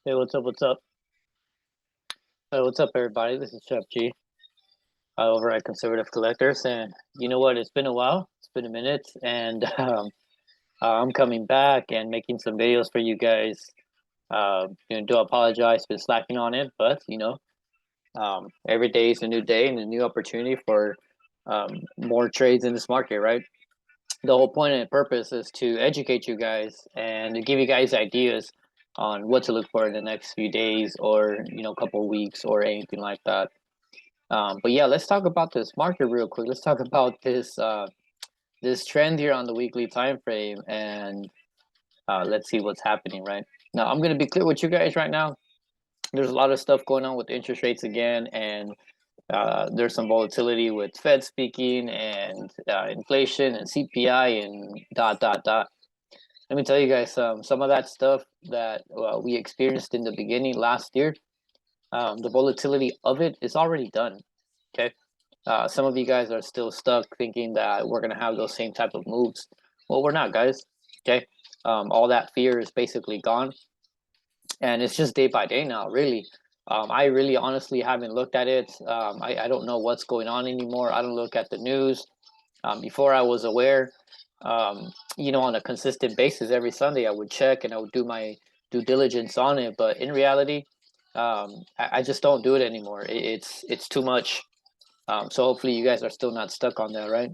Hey, what's up? What's up? Hey, what's up, everybody? This is Chef G over at Conservative Collectors, and you know what? It's been a while. It's been a minute, and I'm coming back and making some videos for you guys. Do apologize for slacking on it, but every day is a new day and a new opportunity for more trades in this market, right? The whole point and purpose is to educate you guys and to give you guys ideas on what to look for in the next few days or couple of weeks or anything like that. But yeah, let's talk about this market real quick. Let's talk about this trend here on the weekly time frame, and let's see what's happening. Right now, I'm gonna be clear with you guys right now. There's a lot of stuff going on with interest rates again, and there's some volatility with Fed speaking and inflation and CPI and dot dot dot. Let me tell you guys some of that stuff that we experienced in the beginning last year. The volatility of it is already done. Okay. Some of you guys are still stuck thinking that we're gonna have those same type of moves. Well, we're not, guys. Okay. All that fear is basically gone, and it's just day by day now. Really, I really honestly haven't looked at it. I don't know what's going on anymore. I don't look at the news. Before I was aware, on a consistent basis every Sunday I would check and I would do my due diligence on it. But in reality, I just don't do it anymore. It's too much. So hopefully you guys are still not stuck on that, right?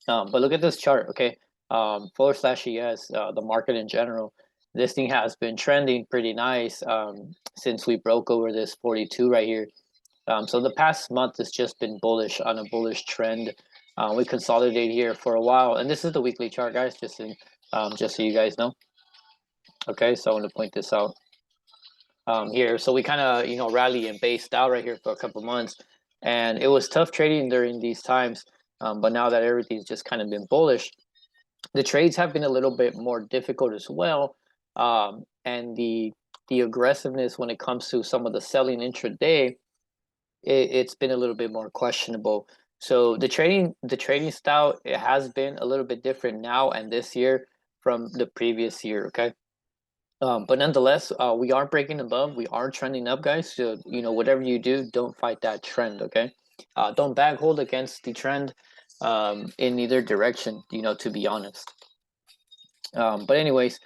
But look at this chart, okay? Forward slash ES, the market in general. This thing has been trending pretty nice since we broke over this 42 right here. So the past month has just been bullish on a bullish trend. We consolidate here for a while, and this is the weekly chart, guys. Just so you guys know. Okay, so I want to point this out here. So we kind of rally and based out right here for a couple months, and it was tough trading during these times. But now that everything's just kind of been bullish, the trades have been a little bit more difficult as well. And the aggressiveness when it comes to some of the selling intraday, it's been a little bit more questionable. So the trading style, it has been a little bit different now and this year from the previous year. Okay. But nonetheless, we are breaking above. We are trending up, guys. So whatever you do, don't fight that trend. Okay. Don't bag hold against the trend in either direction. To be honest. But anyways,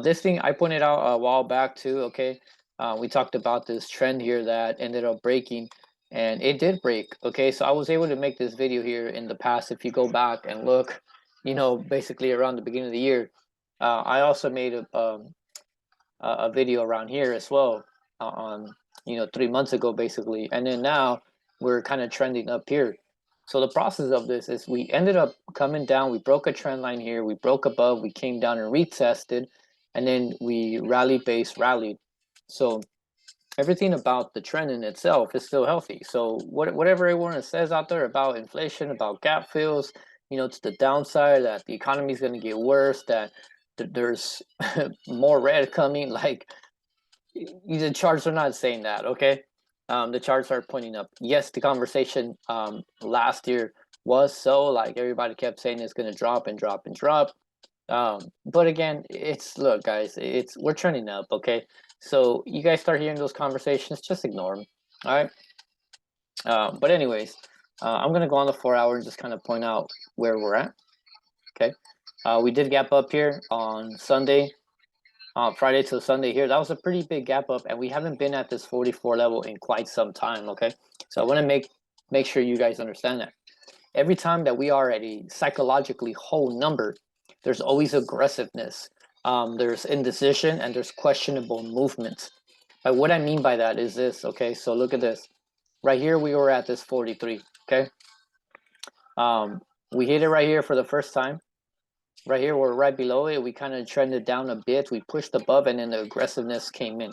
this thing I pointed out a while back too. Okay, we talked about this trend here that ended up breaking, and it did break. Okay, so I was able to make this video here in the past. If you go back and look, basically around the beginning of the year, I also made a video around here as well on 3 months ago basically, and then now we're kind of trending up here. So the process of this is we ended up coming down, we broke a trend line here, we broke above, we came down and retested, and then we rallied. So everything about the trend in itself is still healthy. So whatever everyone says out there about inflation, about gap fills, to the downside, that the economy is going to get worse, that there's more red coming, like the charts are not saying that. Okay. The charts are pointing up. Yes, the conversation last year was so, like, everybody kept saying it's going to drop and drop and drop. But again, look, guys, we're trending up. Okay, so you guys start hearing those conversations, just ignore them. All right. But anyways, I'm gonna go on the 4 hour and just kind of point out where we're at. Okay. We did gap up here on Sunday, Friday to Sunday here. That was a pretty big gap up, and we haven't been at this 44 level in quite some time. Okay, so I want to make sure you guys understand that every time that we are at a psychologically whole number, there's always aggressiveness, there's indecision, and there's questionable movement. But what I mean by that is this. Okay, so look at this. Right here, we were at this 43. Okay, we hit it right here for the first time. Right here, we're right below it. We kind of trended down a bit. We pushed above, and then the aggressiveness came in.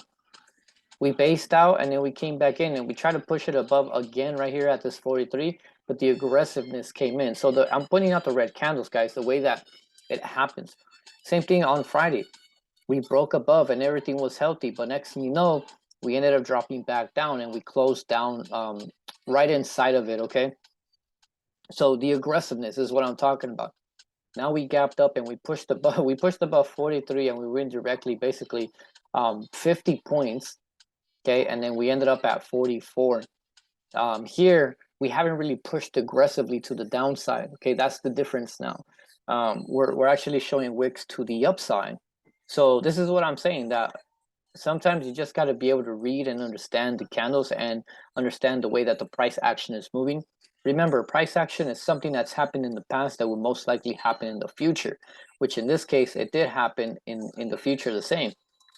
We based out, and then we came back in, and we tried to push it above again right here at this 43, but the aggressiveness came in. So I'm pointing out the red candles, guys, the way that it happens. Same thing on Friday. We broke above, and everything was healthy, but next thing you know, we ended up dropping back down, and we closed down right inside of it. Okay, so the aggressiveness is what I'm talking about. Now we gapped up and we pushed above 43, and we went directly basically 50 points, okay, and then we ended up at 44. Here we haven't really pushed aggressively to the downside. Okay, that's the difference now. We're actually showing wicks to the upside. So this is what I'm saying, that sometimes you just got to be able to read and understand the candles and understand the way that the price action is moving. Remember, price action is something that's happened in the past that will most likely happen in the future, which in this case, it did happen in the future the same.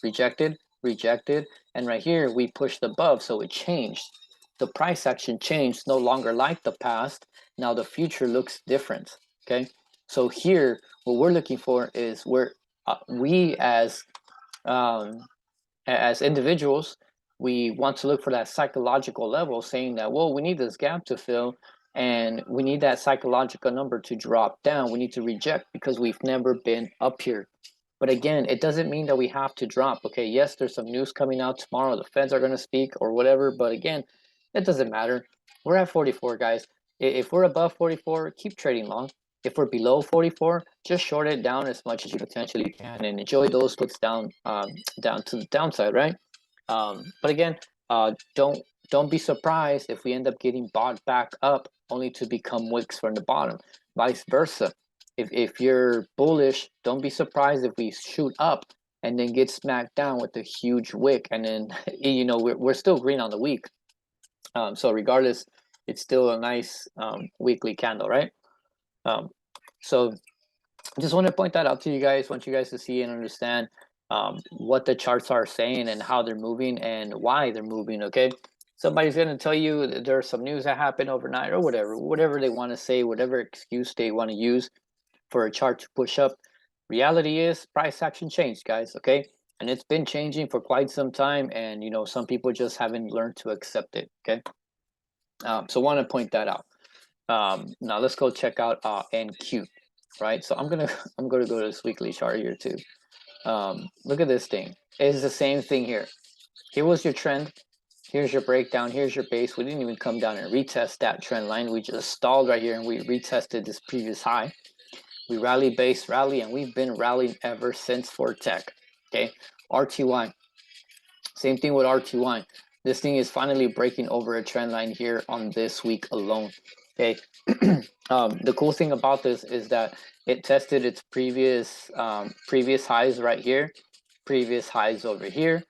Rejected, rejected, and right here we pushed above, so it changed. The price action changed, no longer like the past. Now the future looks different, okay? So here, what we're looking for is we as individuals, we want to look for that psychological level, saying that, well, we need this gap to fill and we need that psychological number to drop down. We need to reject because we've never been up here. But again, it doesn't mean that we have to drop. Okay, yes, there's some news coming out tomorrow. The feds are going to speak or whatever. But again, it doesn't matter. We're at 44, guys. If we're above 44, keep trading long. If we're below 44, just short it down as much as you potentially can and enjoy those puts down down to the downside, right? But again, don't be surprised if we end up getting bought back up only to become wicks from the bottom. Vice versa. If you're bullish, don't be surprised if we shoot up and then get smacked down with a huge wick, and then you know we're still green on the week. So regardless, it's still a nice weekly candle, right? So just want to point that out to you guys. Want you guys to see and understand what the charts are saying and how they're moving and why they're moving. Okay, somebody's going to tell you that there's some news that happened overnight or whatever they want to say, whatever excuse they want to use for a chart to push up. Reality is price action changed, guys. Okay, and it's been changing for quite some time, and you know some people just haven't learned to accept it. Okay, so want to point that out. Now let's go check out NQ, right? So I'm gonna go to this weekly chart here too. Look at this thing. It's the same thing here. Here was your trend. Here's your breakdown. Here's your base. We didn't even come down and retest that trend line. We just stalled right here and we retested this previous high. We rally, base, rally, and we've been rallying ever since for tech. Okay, RTY. Same thing with RTY. This thing is finally breaking over a trend line here on this week alone. Okay, the cool thing about this is that it tested its previous highs right here, previous highs over here.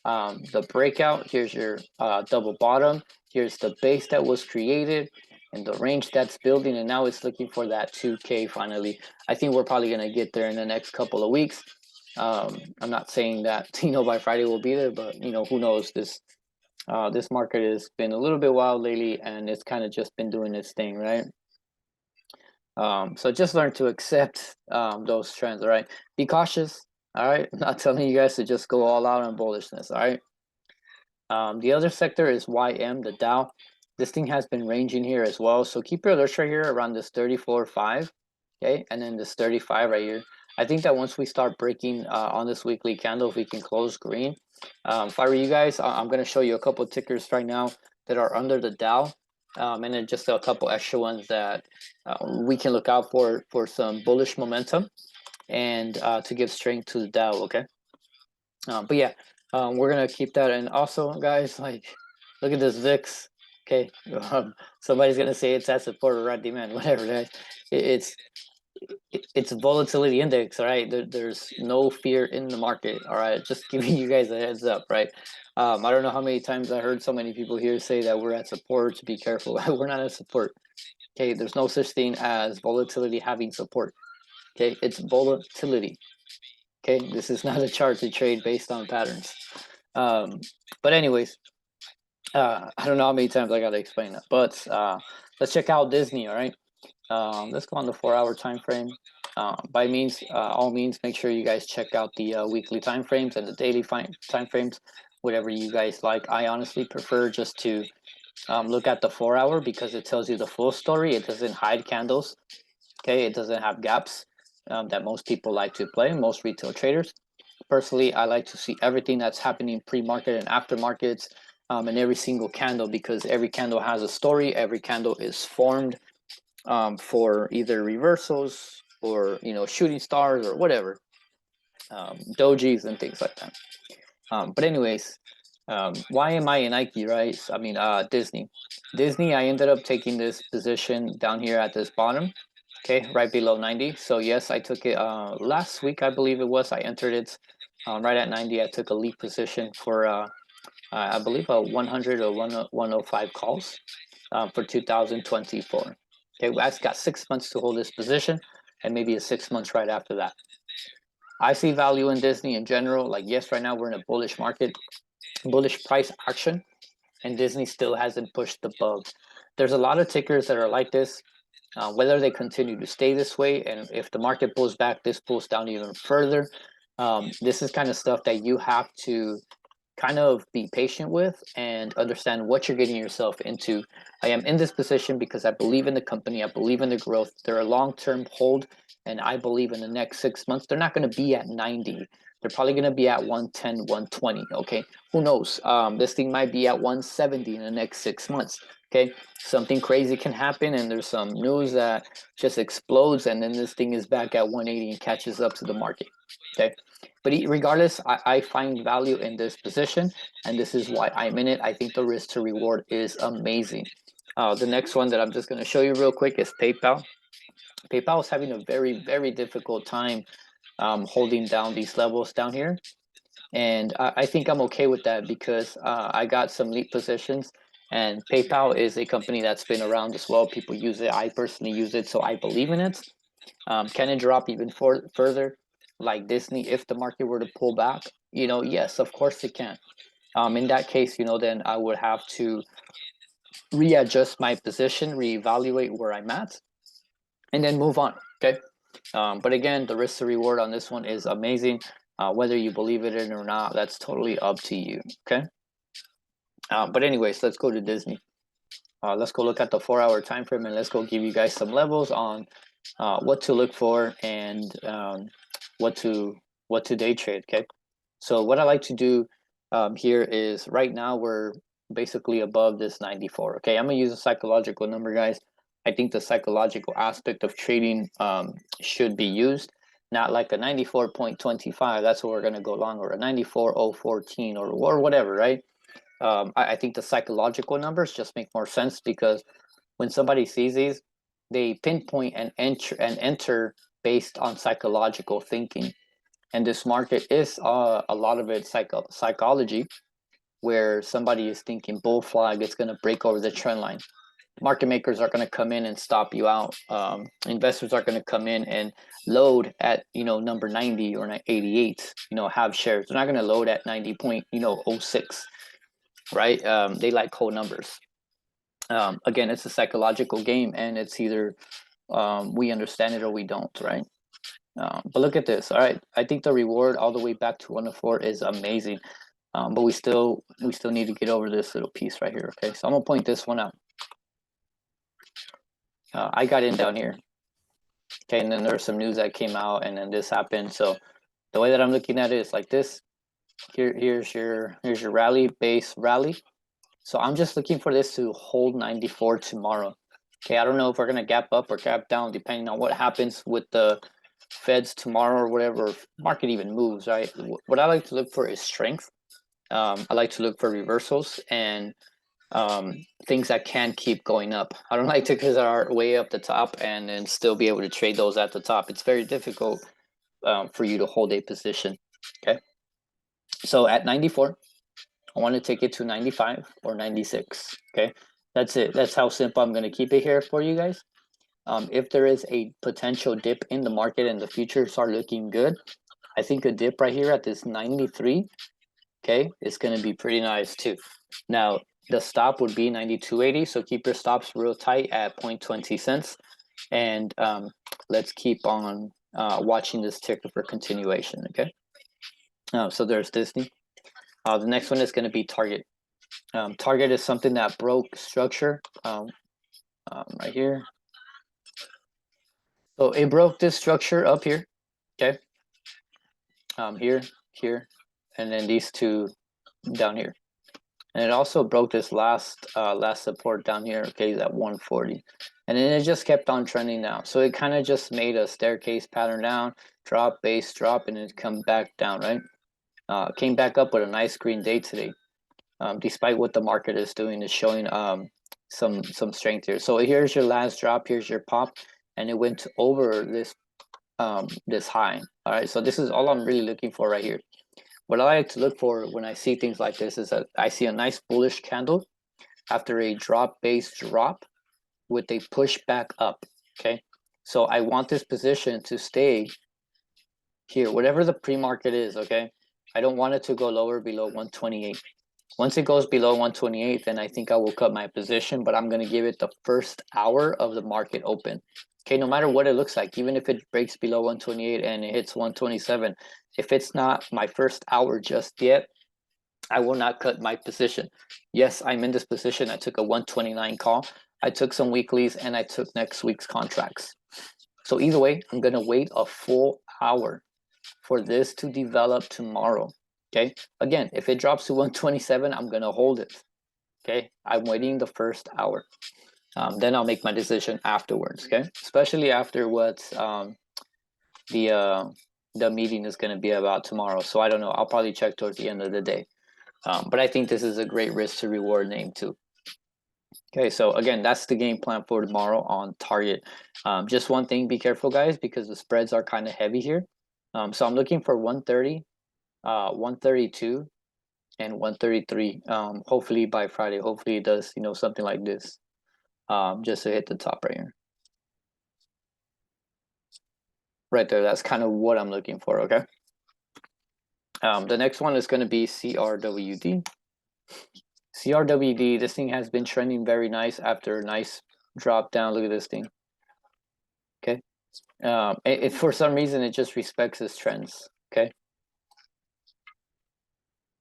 The breakout, here's your double bottom, here's the base that was created and the range that's building, and now it's looking for that 2K finally. I think we're probably going to get there in the next couple of weeks. I'm not saying that by Friday we'll be there, but who knows. This market has been a little bit wild lately, and it's kind of just been doing its thing, right? So just learn to accept those trends. All right, be cautious. All right, I'm not telling you guys to just go all out on bullishness. All right. The other sector is YM, the Dow. This thing has been ranging here as well, so keep your alerts right here around this 34.5, okay, and then this 35 right here. I think that once we start breaking on this weekly candle, if we can close green. If I were you guys, I'm going to show you a couple of tickers right now that are under the Dow, and then just a couple extra ones that we can look out for some bullish momentum and to give strength to the Dow, okay? But yeah, we're going to keep that. And also, guys, like, look at this VIX, okay? Somebody's going to say it's at support or at demand, whatever, guys. It's a volatility index, all right? There's no fear in the market, all right? Just giving you guys a heads up, right? I don't know how many times I heard so many people here say that we're at support, to be careful. We're not at support, okay? There's no such thing as volatility having support, okay? It's volatility, okay? This is not a chart to trade based on patterns. But anyways, I don't know how many times I got to explain that, but let's check out Disney, all right? Let's go on the 4-hour time frame. By all means, make sure you guys check out the weekly time frames and the daily time frames, whatever you guys like. I honestly prefer just to look at the 4-hour because it tells you the full story. It doesn't hide candles, okay? It doesn't have gaps that most people like to play, most retail traders. Personally, I like to see everything that's happening pre-market and after markets in every single candle, because every candle has a story. Every candle is formed for either reversals or shooting stars or whatever, dojis and things like that. But anyways, why am I in Nike, right? I mean, Disney. Disney, I ended up taking this position down here at this bottom, okay, right below 90. So yes, I took it last week, I believe it was. I entered it right at 90. I took a lead position for, I believe, 100 or 105 calls for 2024. Okay, I've got 6 months to hold this position and maybe a 6 months right after that. I see value in Disney in general. Like, yes, right now we're in a bullish market, bullish price action, and Disney still hasn't pushed above. There's a lot of tickers that are like this. Whether they continue to stay this way, and if the market pulls back, this pulls down even further. This is kind of stuff that you have to kind of be patient with and understand what you're getting yourself into. I am in this position because I believe in the company, I believe in the growth. They're a long-term hold, and I believe in the next 6 months they're not going to be at 90. They're probably going to be at 110, 120. Okay, who knows? This thing might be at 170 in the next 6 months. Okay, something crazy can happen, and there's some news that just explodes, and then this thing is back at 180 and catches up to the market. Okay, but regardless, I find value in this position, and this is why I'm in it. I think the risk to reward is amazing. The next one that I'm just going to show you real quick is PayPal. PayPal is having a very, very difficult time holding down these levels down here. And I think I'm okay with that because I got some lead positions, and PayPal is a company that's been around as well. People use it. I personally use it, so I believe in it. Can it drop even further, like Disney, if the market were to pull back? Yes, of course it can. In that case, then I would have to readjust my position, reevaluate where I'm at, and then move on. Okay. But again, the risk to reward on this one is amazing. Whether you believe it in or not, that's totally up to you. Okay. But anyways, let's go to Disney. Let's go look at the 4-hour time frame, and let's go give you guys some levels on what to look for and what to day trade. Okay, so what I like to do here is right now we're basically above this 94. Okay, I'm gonna use a psychological number, guys. I think the psychological aspect of trading should be used, not like a 94.25. That's what we're gonna go long, or a 94.014 or whatever, right? I think the psychological numbers just make more sense because when somebody sees these, they pinpoint and enter based on psychological thinking. And this market is a lot of it psychology, where somebody is thinking bull flag, it's going to break over the trend line. Market makers are going to come in and stop you out. Investors are going to come in and load at number 90 or 88. Have shares. They're not going to load at 90.06. Right? They like whole numbers. Again, it's a psychological game, and it's either we understand it or we don't, right? But look at this. All right, I think the reward all the way back to 104 is amazing, but we still need to get over this little piece right here. Okay, so I'm gonna point this one out. I got in down here. Okay, and then there's some news that came out, and then this happened. So the way that I'm looking at it is like this. Here's your rally, base rally. So I'm just looking for this to hold 94 tomorrow. Okay, I don't know if we're going to gap up or gap down depending on what happens with the Feds tomorrow or whatever market even moves, right? What I like to look for is strength. I like to look for reversals and things that can keep going up. I don't like tickers that are way up the top and then still be able to trade those at the top. It's very difficult for you to hold a position, okay? So at 94, I want to take it to 95 or 96. Okay, that's it. That's how simple I'm going to keep it here for you guys. If there is a potential dip in the market and the futures are looking good, I think a dip right here at this 93, okay, is going to be pretty nice too. Now, the stop would be 92.80, so keep your stops real tight at 0.20 cents. And let's keep on watching this ticker for continuation, okay? So there's Disney. The next one is going to be Target. Target is something that broke structure right here. So it broke this structure up here, okay? Here, and then these two down here. And it also broke this last support down here, okay, at 140. And then it just kept on trending down. So it kind of just made a staircase pattern down, drop, base, drop, and it come back down, right? Came back up with a nice green day today. Despite what the market is doing, is showing some strength here. So here's your last drop, here's your pop, and it went over this high. All right, so this is all I'm really looking for right here. What I like to look for when I see things like this is that I see a nice bullish candle after a drop-based drop with a push back up. Okay, so I want this position to stay here, whatever the pre-market is. Okay, I don't want it to go lower below 128. Once it goes below 128, then I think I will cut my position, but I'm going to give it the first hour of the market open. Okay, no matter what it looks like, even if it breaks below 128 and it hits 127, if it's not my first hour just yet, I will not cut my position. Yes, I'm in this position. I took a 129 call. I took some weeklies and I took next week's contracts. So either way, I'm going to wait a full hour for this to develop tomorrow. Okay, again, if it drops to 127, I'm gonna hold it. Okay, I'm waiting the first hour. Then I'll make my decision afterwards. Okay, especially after what the meeting is gonna be about tomorrow. So I don't know. I'll probably check towards the end of the day. But I think this is a great risk to reward name too. Okay, so again, that's the game plan for tomorrow on target. Just one thing, be careful, guys, because the spreads are kind of heavy here. So I'm looking for 130. 132 and 133. Hopefully by Friday, hopefully it does, something like this, just to hit the top right here. Right there, that's kind of what I'm looking for, okay? The next one is going to be CRWD. CRWD, this thing has been trending very nice after a nice drop down. Look at this thing. Okay. For some reason, it just respects its trends, okay?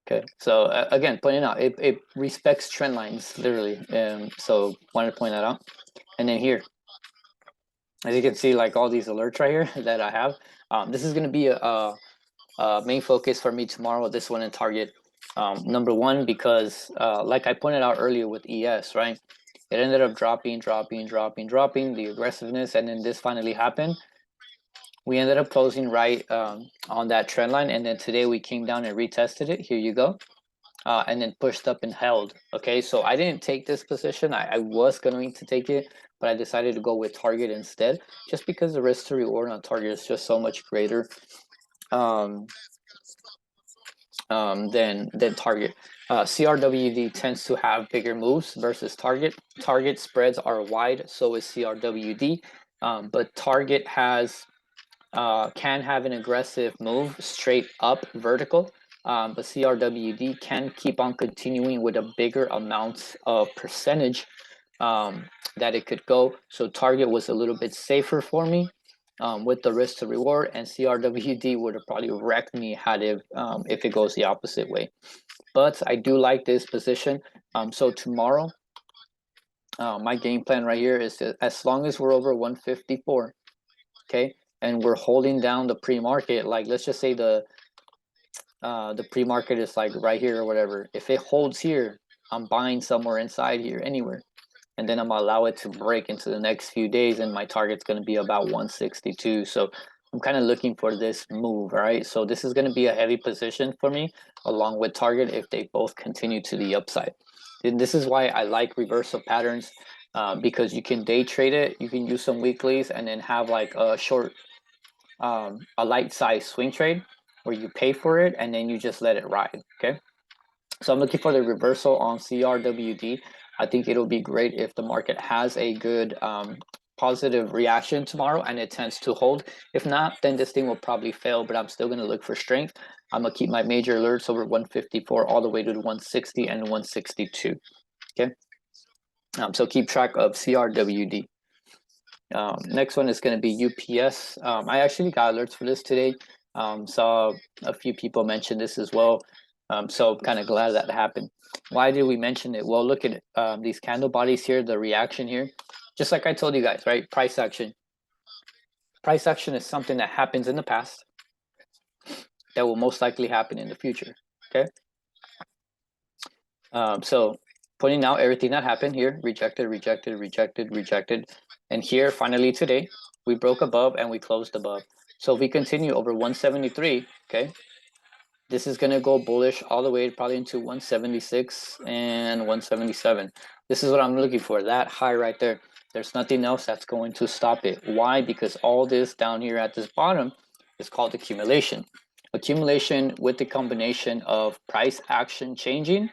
Okay, so again, pointing out, it respects trend lines, literally. So wanted to point that out. And then here, as you can see, like all these alerts right here that I have, this is going to be a main focus for me tomorrow, this one in target. Number one, because like I pointed out earlier with ES, right? It ended up dropping, the aggressiveness, and then this finally happened. We ended up closing right on that trend line, and then today we came down and retested it. Here you go. And then pushed up and held. Okay, so I didn't take this position. I was going to take it, but I decided to go with target instead, just because the risk to reward on target is just so much greater than target. CRWD tends to have bigger moves versus target. Target spreads are wide, so is CRWD, but target has can have an aggressive move straight up vertical. But CRWD can keep on continuing with a bigger amount of percentage that it could go. So target was a little bit safer for me with the risk to reward, and CRWD would have probably wrecked me had it if it goes the opposite way. But I do like this position. So tomorrow, my game plan right here is that as long as we're over 154, okay, and we're holding down the pre-market, like let's just say the pre-market is like right here or whatever. If it holds here, I'm buying somewhere inside here, anywhere, and then I'm gonna allow it to break into the next few days, and my target's gonna be about 162. So I'm kind of looking for this move. All right, so this is gonna be a heavy position for me along with target if they both continue to the upside. And this is why I like reversal patterns, because you can day trade it, you can use some weeklies, and then have like a short a light size swing trade where you pay for it and then you just let it ride. Okay, so I'm looking for the reversal on CRWD. I think it'll be great if the market has a good positive reaction tomorrow and it tends to hold. If not, then this thing will probably fail, but I'm still going to look for strength. I'm going to keep my major alerts over 154 all the way to 160 and 162. Okay, so keep track of CRWD. Next one is going to be UPS. I actually got alerts for this today. Saw a few people mention this as well. So I'm kind of glad that happened. Why did we mention it? Well, look at these candle bodies here, the reaction here. Just like I told you guys, right? Price action. Price action is something that happens in the past that will most likely happen in the future. Okay. So pointing out everything that happened here, rejected, and here finally today we broke above and we closed above. So if we continue over 173, okay, This is going to go bullish all the way probably into 176 and 177. This is what I'm looking for, that high right there. There's nothing else that's going to stop it. Why? Because all this down here at this bottom is called accumulation. Accumulation with the combination of price action changing,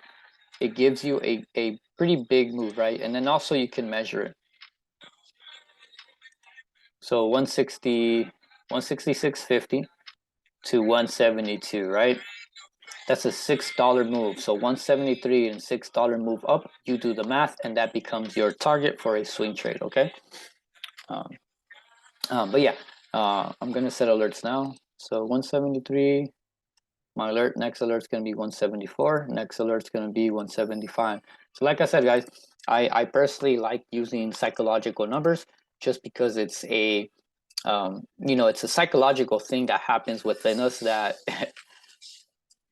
it gives you a pretty big move, right? And then also you can measure it. So 160, 166.50 to 172, right? That's a $6 move. So 173 and $6 move up, you do the math, and that becomes your target for a swing trade, okay? But yeah, I'm gonna set alerts now. So 173, my alert, next alert's gonna be 174, next alert's gonna be 175. So like I said, guys, I personally like using psychological numbers just because it's a, it's a psychological thing that happens within us that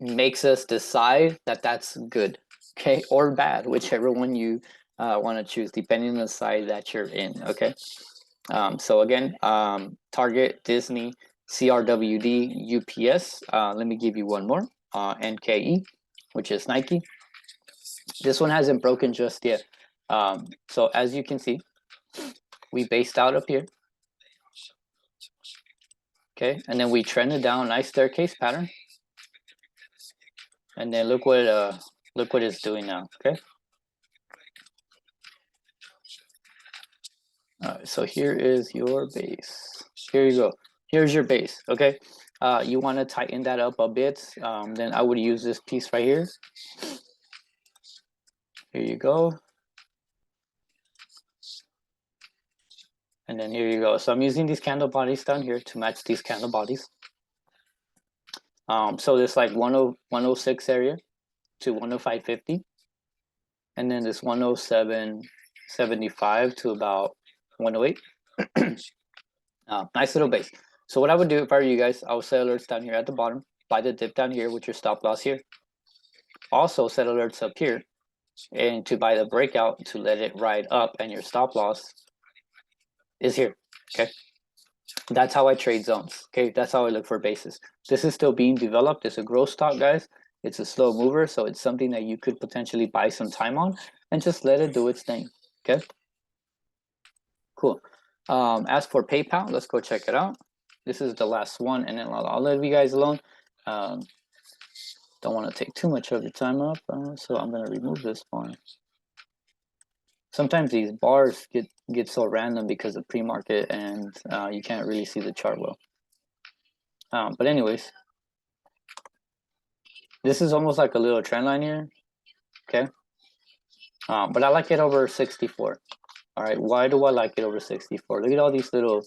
makes us decide that that's good, okay, or bad, whichever one you want to choose, depending on the side that you're in, okay? So again, Target, Disney, CRWD, UPS. Let me give you one more, NKE, which is Nike. This one hasn't broken just yet. So as you can see, we based out up here, okay, and then we trended down, nice staircase pattern. And then look what it's doing now, okay? All right, so here is your base. Here you go. Here's your base, okay? You want to tighten that up a bit. Then I would use this piece right here. Here you go. And then here you go. So I'm using these candle bodies down here to match these candle bodies. So there's like 106 area to 105.50. And then this 107.75 to about 108. Nice little base. So what I would do if I were you guys, I would set alerts down here at the bottom, buy the dip down here with your stop loss here. Also set alerts up here and to buy the breakout to let it ride up, and your stop loss is here, okay? That's how I trade zones, okay? That's how I look for bases. This is still being developed. It's a growth stock, guys. It's a slow mover, so it's something that you could potentially buy some time on and just let it do its thing, okay? Cool. As for PayPal, let's go check it out. This is the last one, and then I'll leave you guys alone. Don't want to take too much of your time up, so I'm going to remove this one. Sometimes these bars get so random because of pre-market, and you can't really see the chart well. But anyways, this is almost like a little trend line here, okay? But I like it over 64. All right, why do I like it over 64? Look at all these little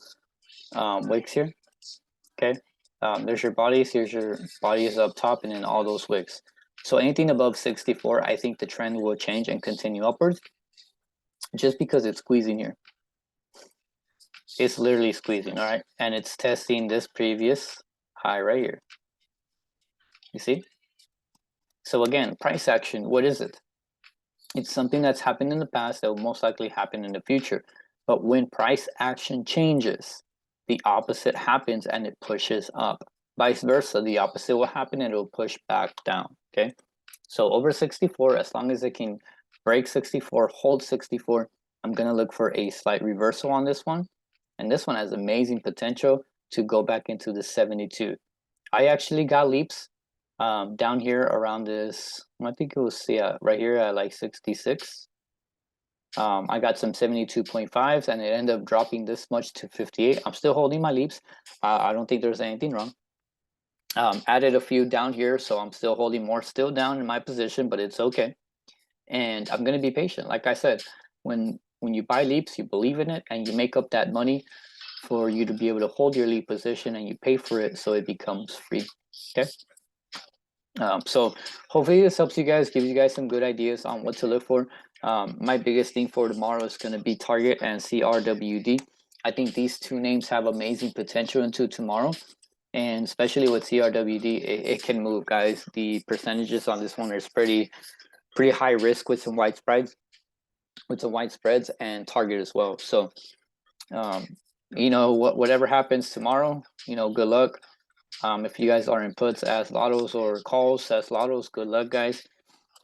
wicks here, okay? There's your bodies, here's your bodies up top, and then all those wicks. So anything above 64, I think the trend will change and continue upwards just because it's squeezing here. It's literally squeezing, all right? And it's testing this previous high right here. You see? So again, price action, what is it? It's something that's happened in the past that will most likely happen in the future. But when price action changes, the opposite happens and it pushes up. Vice versa, the opposite will happen and it will push back down, okay? So over 64, as long as it can break 64, hold 64, I'm gonna look for a slight reversal on this one. And this one has amazing potential to go back into the 72. I actually got leaps down here around this, I think it was, yeah, right here at like 66. I got some 72.5s and it ended up dropping this much to 58. I'm still holding my leaps. I don't think there's anything wrong. Added a few down here, so I'm still holding more still down in my position, but it's okay. And I'm going to be patient. Like I said, when you buy leaps, you believe in it and you make up that money for you to be able to hold your leap position, and you pay for it so it becomes free, okay? So hopefully this helps you guys, gives you guys some good ideas on what to look for. My biggest thing for tomorrow is going to be Target and CRWD. I think these two names have amazing potential into tomorrow, and especially with CRWD, it can move, guys. The percentages on this one is pretty high risk with some wide spreads, and Target as well. So, whatever happens tomorrow, good luck. If you guys are in puts as lottos or calls as lottos, good luck, guys.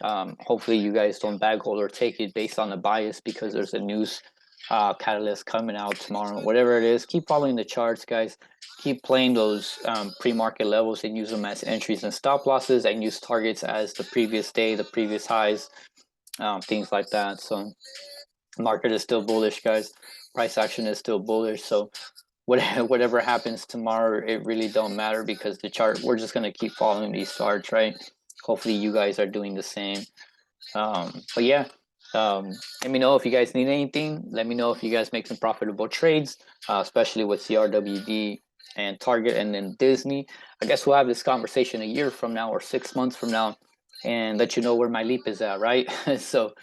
Hopefully you guys don't bag hold or take it based on the bias because there's a news catalyst coming out tomorrow. Whatever it is, keep following the charts, guys. Keep playing those pre-market levels and use them as entries and stop losses, and use targets as the previous day, the previous highs, things like that. So market is still bullish, guys. Price action is still bullish. So whatever happens tomorrow, it really don't matter because the chart, we're just gonna keep following these charts, right? Hopefully you guys are doing the same. But yeah, let me know if you guys need anything. Let me know if you guys make some profitable trades, especially with CRWD and Target and then Disney. I guess we'll have this conversation a year from now or 6 months from now and let you know where my leap is at, right? So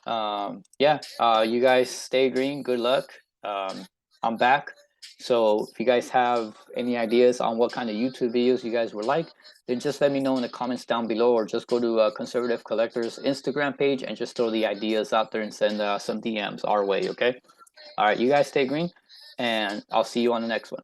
yeah, you guys stay green. Good luck. I'm back. So if you guys have any ideas on what kind of YouTube videos you guys would like, then just let me know in the comments down below, or just go to Conservative Collector's Instagram page and just throw the ideas out there and send some DMs our way, okay? All right, you guys stay green, and I'll see you on the next one.